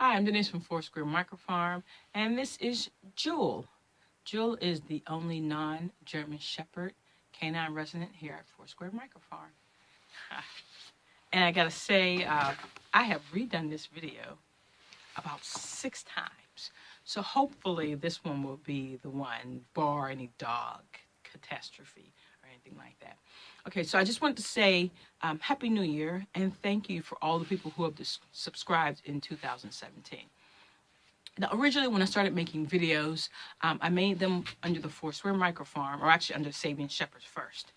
Hi, I'm Denise from Foursquare Microfarm, and this is Jewel. Jewel is the only non-German Shepherd canine resident here at Foursquare Microfarm. And I gotta say, I have redone this video about 6 times. So hopefully this one will be the one, bar any dog catastrophe or anything like that. Okay, so I just wanted to say Happy New Year and thank you for all the people who have subscribed in 2017. Now, originally, when I started making videos, I made them under the Foursquare Microfarm, or actually under Sabian Shepherds first.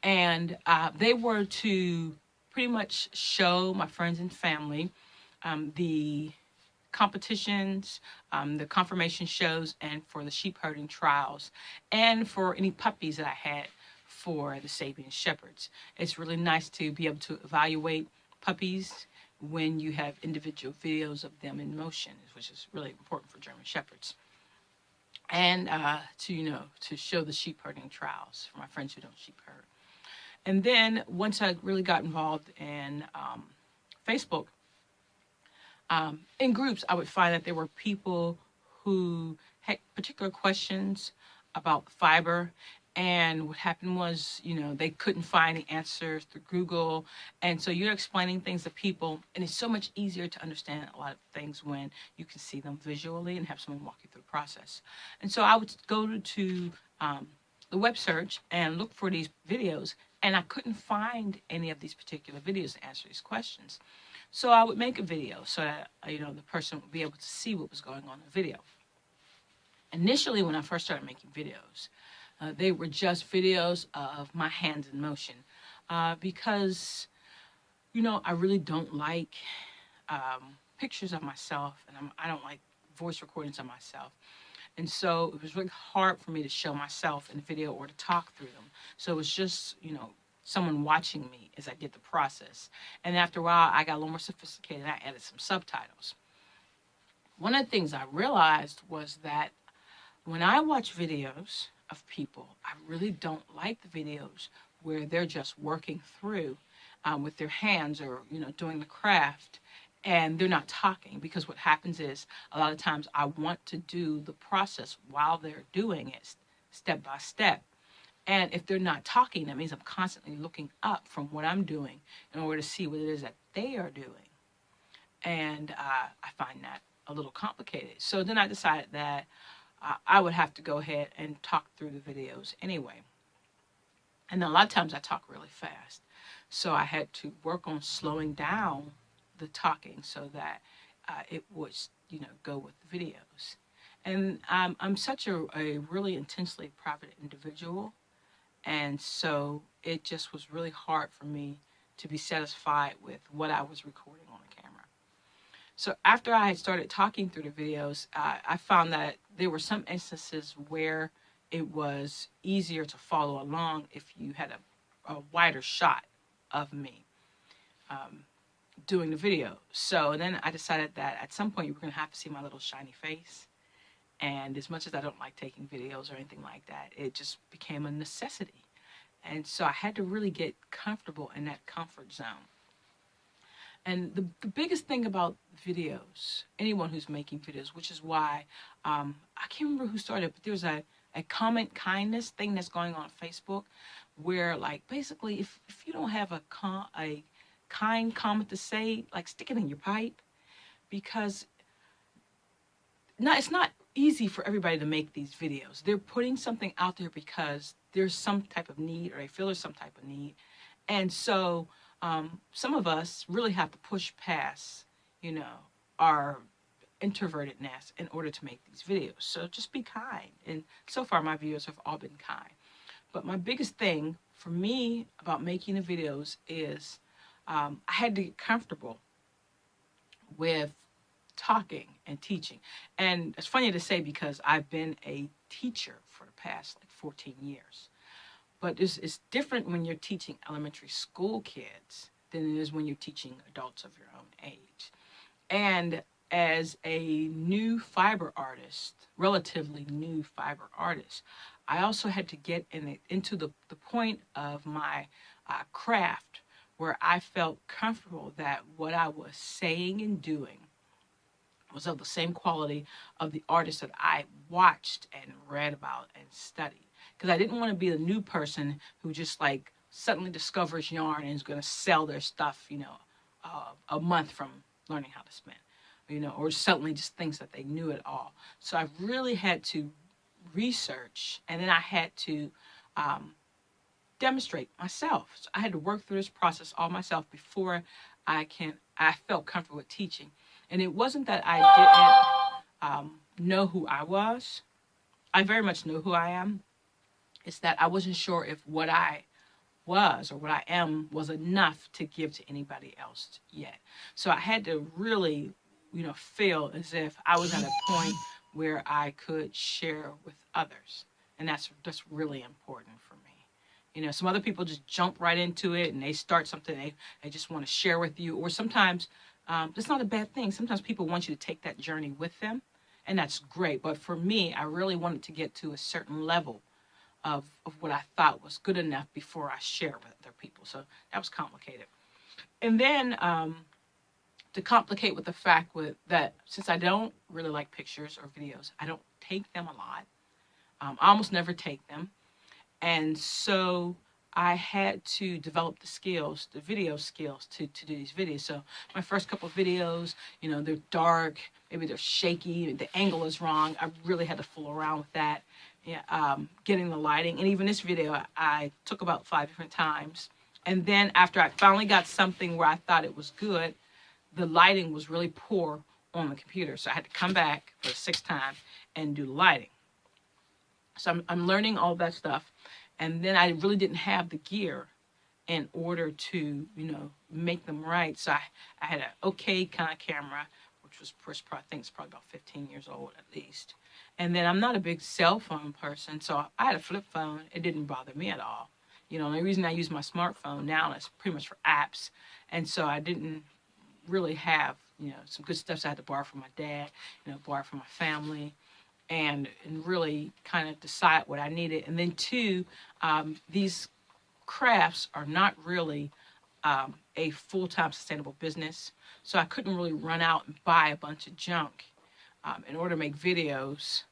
And they were to pretty much show my friends and family the competitions, the confirmation shows, and for the sheep herding trials, and for any puppies that I had for the Sabian Shepherds. It's really nice to be able to evaluate puppies when you have individual videos of them in motion, which is really important for German Shepherds. And to show the sheep herding trials for my friends who don't sheep herd. And then once I really got involved in Facebook, in groups, I would find that there were people who had particular questions about fiber. And what happened was, they couldn't find the answers through Google. And so you're explaining things to people, and it's so much easier to understand a lot of things when you can see them visually and have someone walk you through the process. And so I would go to the web search and look for these videos, and I couldn't find any of these particular videos to answer these questions. So I would make a video so that, the person would be able to see what was going on in the video. Initially, when I first started making videos, they were just videos of my hands in motion because, I really don't like pictures of myself, and I don't like voice recordings of myself. And so it was really hard for me to show myself in video or to talk through them. So it was just, someone watching me as I did the process. And after a while, I got a little more sophisticated and I added some subtitles. One of the things I realized was that when I watch videos of people, I really don't like the videos where they're just working through with their hands or, doing the craft and they're not talking, because what happens is a lot of times I want to do the process while they're doing it step by step. And if they're not talking, that means I'm constantly looking up from what I'm doing in order to see what it is that they are doing. And I find that a little complicated. So then I decided that I would have to go ahead and talk through the videos anyway. And then a lot of times I talk really fast. So I had to work on slowing down the talking so that it would, go with the videos. And I'm such a really intensely private individual. And so it just was really hard for me to be satisfied with what I was recording on the camera. So after I had started talking through the videos, I found that there were some instances where it was easier to follow along if you had a wider shot of me doing the video. So then I decided that at some point you were going to have to see my little shiny face. And as much as I don't like taking videos or anything like that, it just became a necessity. And so I had to really get comfortable in that comfort zone. And the biggest thing about videos, anyone who's making videos, which is why, I can't remember who started, but there's a comment kindness thing that's going on Facebook where, like, basically if you don't have a kind comment to say, like, stick it in your pipe, because it's not easy for everybody to make these videos. They're putting something out there because there's some type of need, or they feel there's some type of need. And so some of us really have to push past, our introvertedness in order to make these videos. So just be kind. And so far my viewers have all been kind. But my biggest thing for me about making the videos is I had to get comfortable with talking and teaching. And it's funny to say because I've been a teacher for the past 14 years. But it's different when you're teaching elementary school kids than it is when you're teaching adults of your own age. And as a new fiber artist, relatively new fiber artist, I also had to get into the point of my craft where I felt comfortable that what I was saying and doing was of the same quality of the artists that I watched and read about and studied. Because I didn't want to be the new person who just like suddenly discovers yarn and is going to sell their stuff, a month from learning how to spin, or suddenly just thinks that they knew it all. So I really had to research, and then I had to um, demonstrate myself. So I had to work through this process all myself before I felt comfortable with teaching. And it wasn't that I didn't know who I was. I very much know who I am. It's that I wasn't sure if what I was or what I am was enough to give to anybody else yet. So I had to really, feel as if I was at a point where I could share with others. And that's really important for me. Some other people just jump right into it and they start something they just want to share with you. Or sometimes that's not a bad thing. Sometimes people want you to take that journey with them, and that's great. But for me, I really wanted to get to a certain level of what I thought was good enough before I share with other people. So that was complicated. And then to complicate with the fact that since I don't really like pictures or videos, I don't take them a lot. I almost never take them. And so I had to develop the video skills to do these videos. So my first couple of videos, they're dark, maybe they're shaky, the angle is wrong. I really had to fool around with that. Yeah, getting the lighting. And even this video, I took about 5 different times. And then after I finally got something where I thought it was good, the lighting was really poor on the computer. So I had to come back for the 6th time and do the lighting. So I'm learning all that stuff. And then I really didn't have the gear in order to, make them right. So I had an okay kind of camera, which was, I think it's probably about 15 years old at least. And then I'm not a big cell phone person, so I had a flip phone. It didn't bother me at all. The only reason I use my smartphone now is pretty much for apps. And so I didn't really have, some good stuff. So I had to borrow from my dad, borrow from my family, and really kind of decide what I needed. And then two, these crafts are not really a full-time sustainable business. So I couldn't really run out and buy a bunch of junk in order to make videos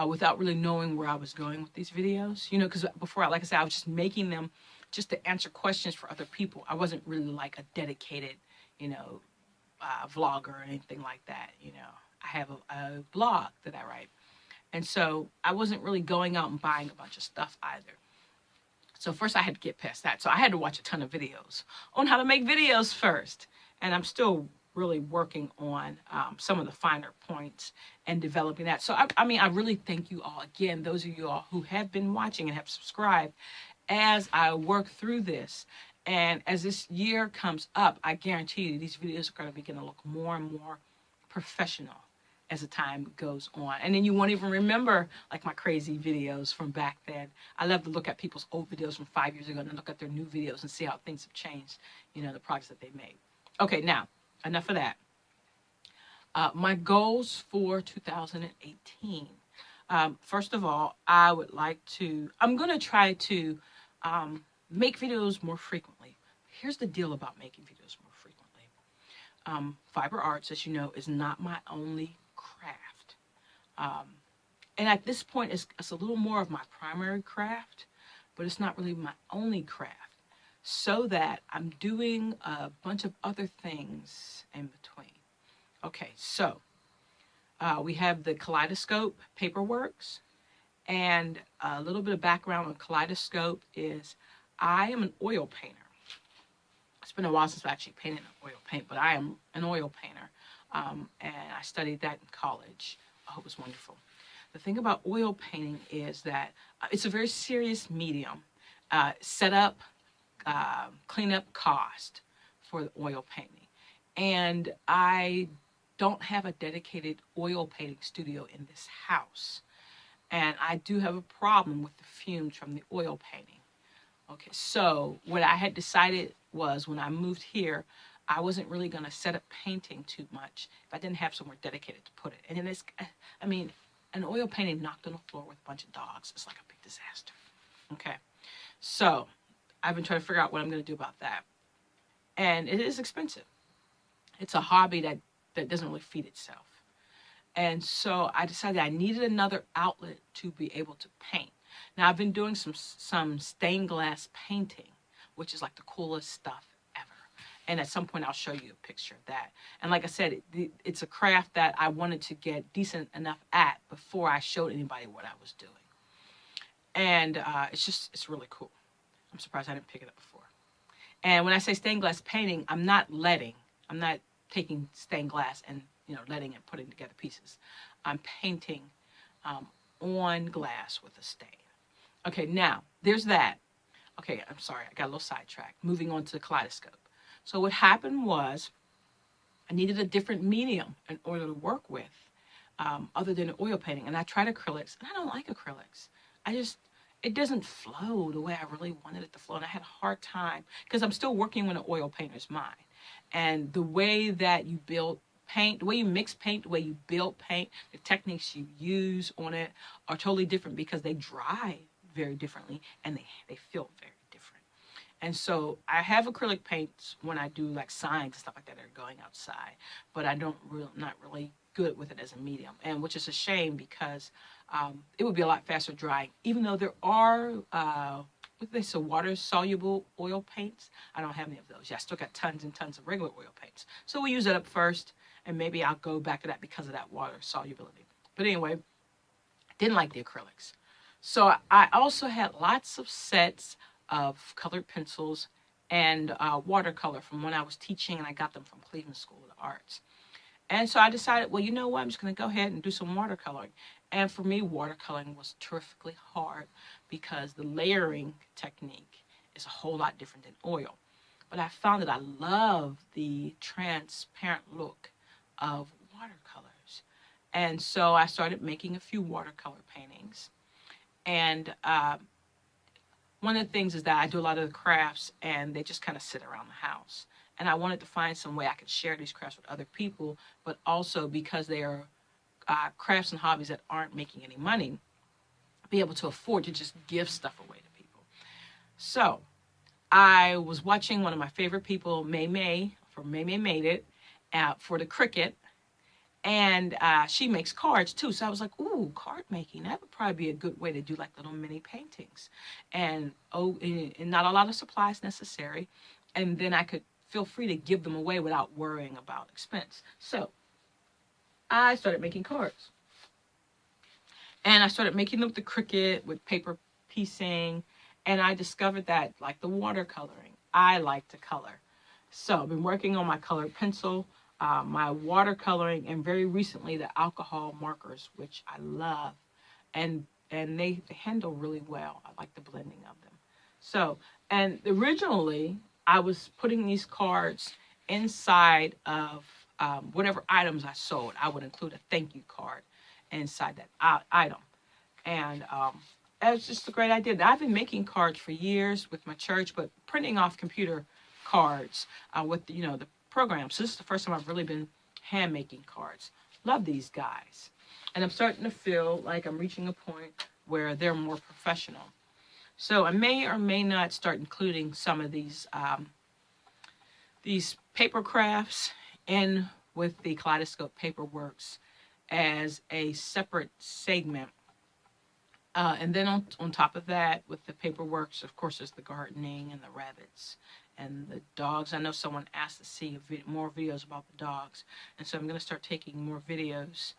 without really knowing where I was going with these videos. Because before, like I said, I was just making them just to answer questions for other people. I wasn't really like a dedicated, vlogger or anything like that. I have a blog that I write. And so I wasn't really going out and buying a bunch of stuff either. So first I had to get past that. So I had to watch a ton of videos on how to make videos first. And I'm still really working on some of the finer points and developing that. So I really thank you all again, those of you all who have been watching and have subscribed as I work through this. And as this year comes up, I guarantee you these videos are going to begin to look more and more professional as the time goes on. And then you won't even remember like my crazy videos from back then. I love to look at people's old videos from 5 years ago and then look at their new videos and see how things have changed, the products that they made. Okay, now, enough of that. My goals for 2018. First of all, I'm going to try to make videos more frequently. Here's the deal about making videos more frequently. Fiber arts, as you know, is not my only craft. And at this point, it's a little more of my primary craft, but it's not really my only craft. So that I'm doing a bunch of other things in between. Okay, so we have the Kaleidoscope Paperworks, and a little bit of background on Kaleidoscope is I am an oil painter. It's been a while since I actually painted an oil paint, but I am an oil painter, and I studied that in college. I hope it was wonderful. The thing about oil painting is that it's a very serious medium. Setup, cleanup cost for the oil painting. And I don't have a dedicated oil painting studio in this house. And I do have a problem with the fumes from the oil painting. Okay, so what I had decided was when I moved here, I wasn't really going to set up painting too much if I didn't have somewhere dedicated to put it. And then an oil painting knocked on the floor with a bunch of dogs. It's like a big disaster. Okay, so I've been trying to figure out what I'm going to do about that. And it is expensive. It's a hobby that doesn't really feed itself. And so I decided I needed another outlet to be able to paint. Now I've been doing some stained glass painting, which is like the coolest stuff ever. And at some point I'll show you a picture of that. And like I said, it's a craft that I wanted to get decent enough at before I showed anybody what I was doing. And it's really cool. I'm surprised I didn't pick it up before. And when I say stained glass painting, I'm not taking stained glass and letting and putting together pieces. I'm painting on glass with a stain. Okay, now there's that. Okay, I'm sorry, I got a little sidetracked. Moving on to the Kaleidoscope. So what happened was I needed a different medium in order to work with, other than oil painting. And I tried acrylics, and I don't like acrylics. It doesn't flow the way I really wanted it to flow. And I had a hard time because I'm still working with an oil painter's mind. And the way that you build paint, the way you mix paint, the way you build paint, the techniques you use on it are totally different because they dry very differently and they feel very different. And so I have acrylic paints when I do like signs and stuff like that are going outside, but I'm not really good with it as a medium, and which is a shame because it would be a lot faster drying, even though there are water soluble oil paints. I don't have any of those. Yeah, I still got tons and tons of regular oil paints. So we'll use that up first, and maybe I'll go back to that because of that water solubility. But anyway, didn't like the acrylics. So I also had lots of sets of colored pencils and watercolor from when I was teaching, and I got them from Cleveland School of the Arts. And so I decided, well, you know what? I'm just going to go ahead and do some watercoloring. And for me, watercoloring was terrifically hard because the layering technique is a whole lot different than oil. But I found that I love the transparent look of watercolors. And so I started making a few watercolor paintings. And one of the things is that I do a lot of the crafts and they just kind of sit around the house. And I wanted to find some way I could share these crafts with other people, but also because they are crafts and hobbies that aren't making any money, be able to afford to just give stuff away to people. So I was watching one of my favorite people, May from May Made It, for the Cricut. And she makes cards too. So I was like, ooh, card making. That would probably be a good way to do like little mini paintings. And not a lot of supplies necessary. And then I could feel free to give them away without worrying about expense. So I started making cards. And I started making them with the Cricut, with paper piecing. And I discovered that, like the watercoloring, I like to color. So I've been working on my colored pencil, my watercoloring, and very recently the alcohol markers, which I love. And they handle really well. I like the blending of them. So, and originally I was putting these cards inside of whatever items I sold. I would include a thank you card inside that item. And that was just a great idea. I've been making cards for years with my church, but printing off computer cards with the program. So this is the first time I've really been hand making cards. Love these guys. And I'm starting to feel like I'm reaching a point where they're more professional. So I may or may not start including some of these paper crafts in with the Kaleidoscope Paperworks as a separate segment. And then on top of that, with the Paperworks, of course, there's the gardening and the rabbits and the dogs. I know someone asked to see more videos about the dogs. And so I'm going to start taking more videos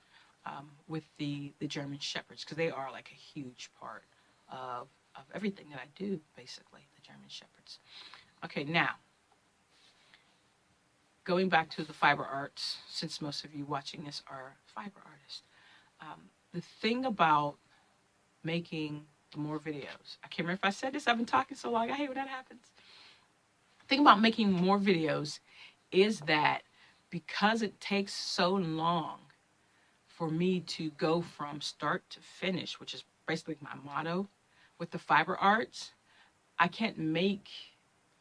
with the German Shepherds, because they are like a huge part of everything that I do, basically, the German Shepherds. Okay, now, going back to the fiber arts, since most of you watching this are fiber artists, the thing about making more videos, I can't remember if I said this, I've been talking so long, I hate when that happens. The thing about making more videos is that because it takes so long for me to go from start to finish, which is basically my motto with the fiber arts, I can't make,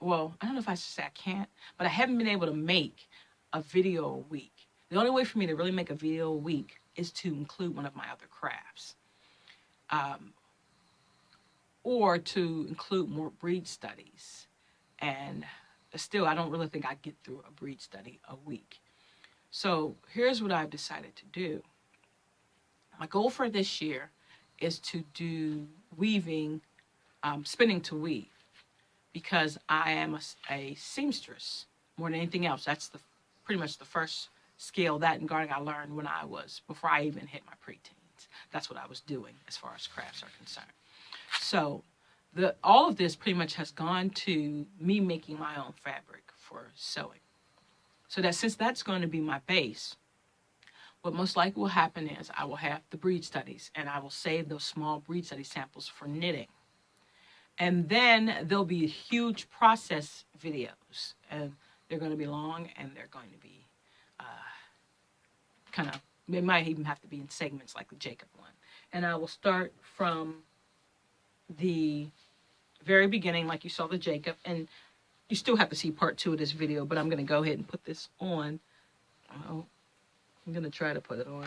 well, I don't know if I should say I can't, but I haven't been able to make a video a week. The only way for me to really make a video a week is to include one of my other crafts. Or to include more breed studies. And still, I don't really think I get through a breed study a week. So here's what I've decided to do. My goal for this year is to do weaving, spinning to weave, because I am a seamstress more than anything else. That's pretty much the first skill, that and gardening, I learned when I was, before I even hit my preteens. That's what I was doing as far as crafts are concerned. So all of this pretty much has gone to me making my own fabric for sewing. So that since that's going to be my base, what most likely will happen is I will have the breed studies, and I will save those small breed study samples for knitting. And then there'll be huge process videos, and they're going to be long, and they're going to be kind of, they might even have to be in segments like the Jacob one. And I will start from the very beginning, like you saw the Jacob, and you still have to see part 2 of this video, but I'm going to go ahead and put this on. Oh, I'm going to try to put it on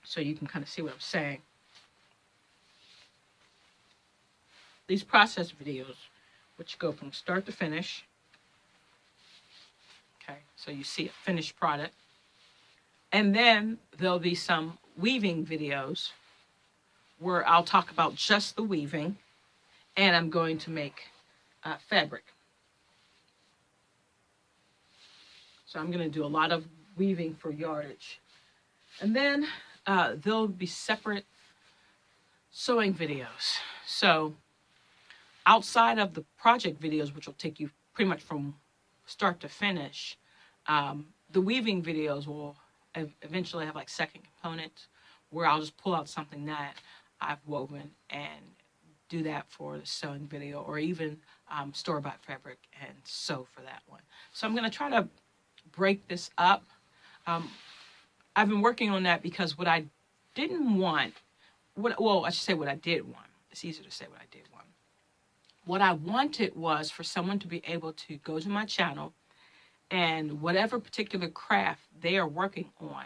so you can kind of see what I'm saying. These process videos, which go from start to finish. Okay, so you see a finished product. And then there'll be some weaving videos where I'll talk about just the weaving, and I'm going to make fabric. So I'm going to do a lot of weaving for yardage. And then there'll be separate sewing videos. So outside of the project videos, which will take you pretty much from start to finish, the weaving videos will eventually have like second components where I'll just pull out something that I've woven and do that for the sewing video, or even store-bought fabric and sew for that one. So I'm going to try to break this up. I've been working on that because what I didn't want, well, I should say what I did want. It's easier to say what I did want. What I wanted was for someone to be able to go to my channel and whatever particular craft they are working on,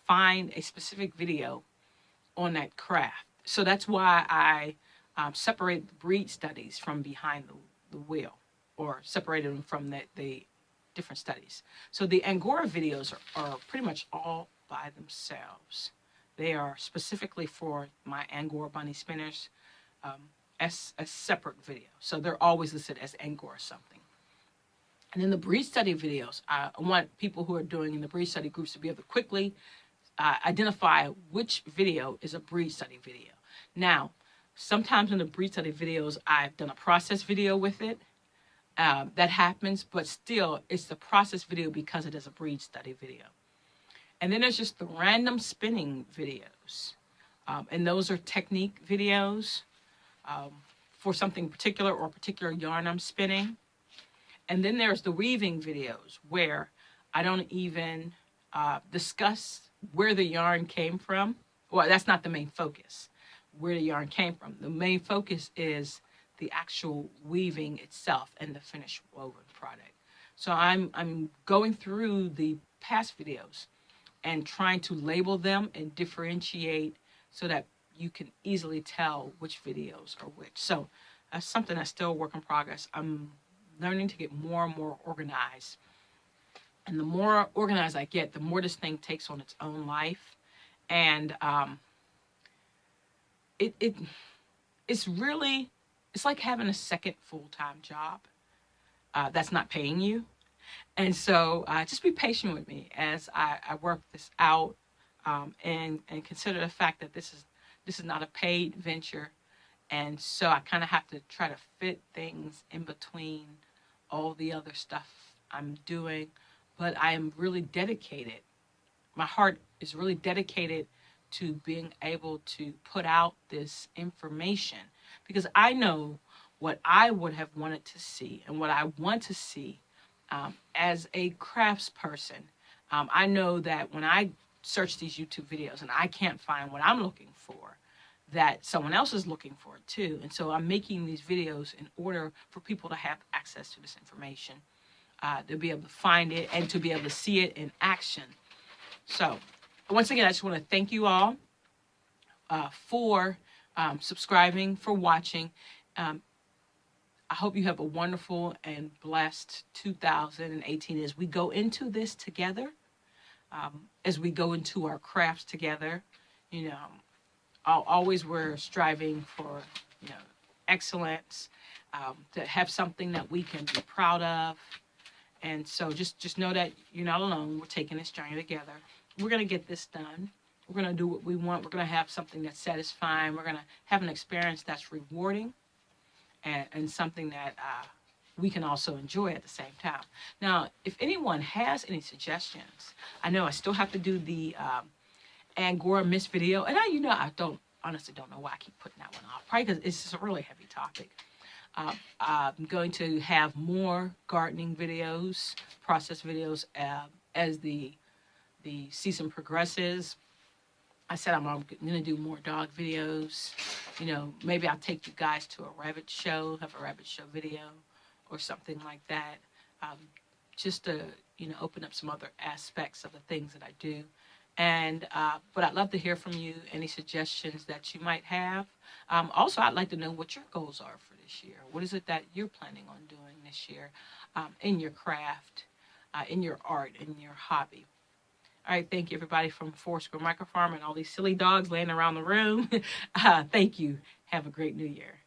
find a specific video on that craft. So that's why I separated the breed studies from behind the wheel, or separated them from the different studies. So the Angora videos are pretty much all by themselves. They are specifically for my Angora bunny spinners as a separate video. So they're always listed as Angora something. And then the breed study videos, I want people who are doing in the breed study groups to be able to quickly identify which video is a breed study video. Now, sometimes in the breed study videos, I've done a process video with it. That happens, but still, it's the process video because it is a breed study video. And then there's just the random spinning videos. And those are technique videos for something particular or particular yarn I'm spinning. And then there's the weaving videos where I don't even discuss where the yarn came from. Well, that's not the main focus, where the yarn came from. The main focus is the actual weaving itself and the finished woven product. So I'm going through the past videos and trying to label them and differentiate so that you can easily tell which videos are which. So that's something that's still a work in progress. I'm learning to get more and more organized. And the more organized I get, the more this thing takes on its own life. And it's really, it's like having a second full-time job that's not paying you. And so just be patient with me as I work this out, and consider the fact that this is not a paid venture. And so I kind of have to try to fit things in between all the other stuff I'm doing. But I am really dedicated. My heart is really dedicated to being able to put out this information, because I know what I would have wanted to see and what I want to see as a crafts person. I know that when I search these YouTube videos and I can't find what I'm looking for, that someone else is looking for it too. And so I'm making these videos in order for people to have access to this information, to be able to find it and to be able to see it in action. So once again, I just want to thank you all for subscribing, for watching. I hope you have a wonderful and blessed 2018 as we go into this together, as we go into our crafts together. You know, always we're striving for, you know, excellence, to have something that we can be proud of. And so just know that you're not alone. We're taking this journey together. We're going to get this done. We're going to do what we want. We're going to have something that's satisfying. We're going to have an experience that's rewarding, and something that we can also enjoy at the same time. Now, if anyone has any suggestions, I know I still have to do the Angora Miss video. And I don't honestly don't know why I keep putting that one off. Probably because it's just a really heavy topic. I'm going to have more gardening videos, process videos, as the season progresses. I said I'm going to do more dog videos. Maybe I'll take you guys to a rabbit show, have a rabbit show video or something like that. Um, just to, open up some other aspects of the things that I do. But I'd love to hear from you, any suggestions that you might have. Also, I'd like to know what your goals are for this year. What is it that you're planning on doing this year, in your craft, in your art, in your hobby? All right, thank you, everybody from Foursquare Microfarm and all these silly dogs laying around the room. Thank you. Have a great new year.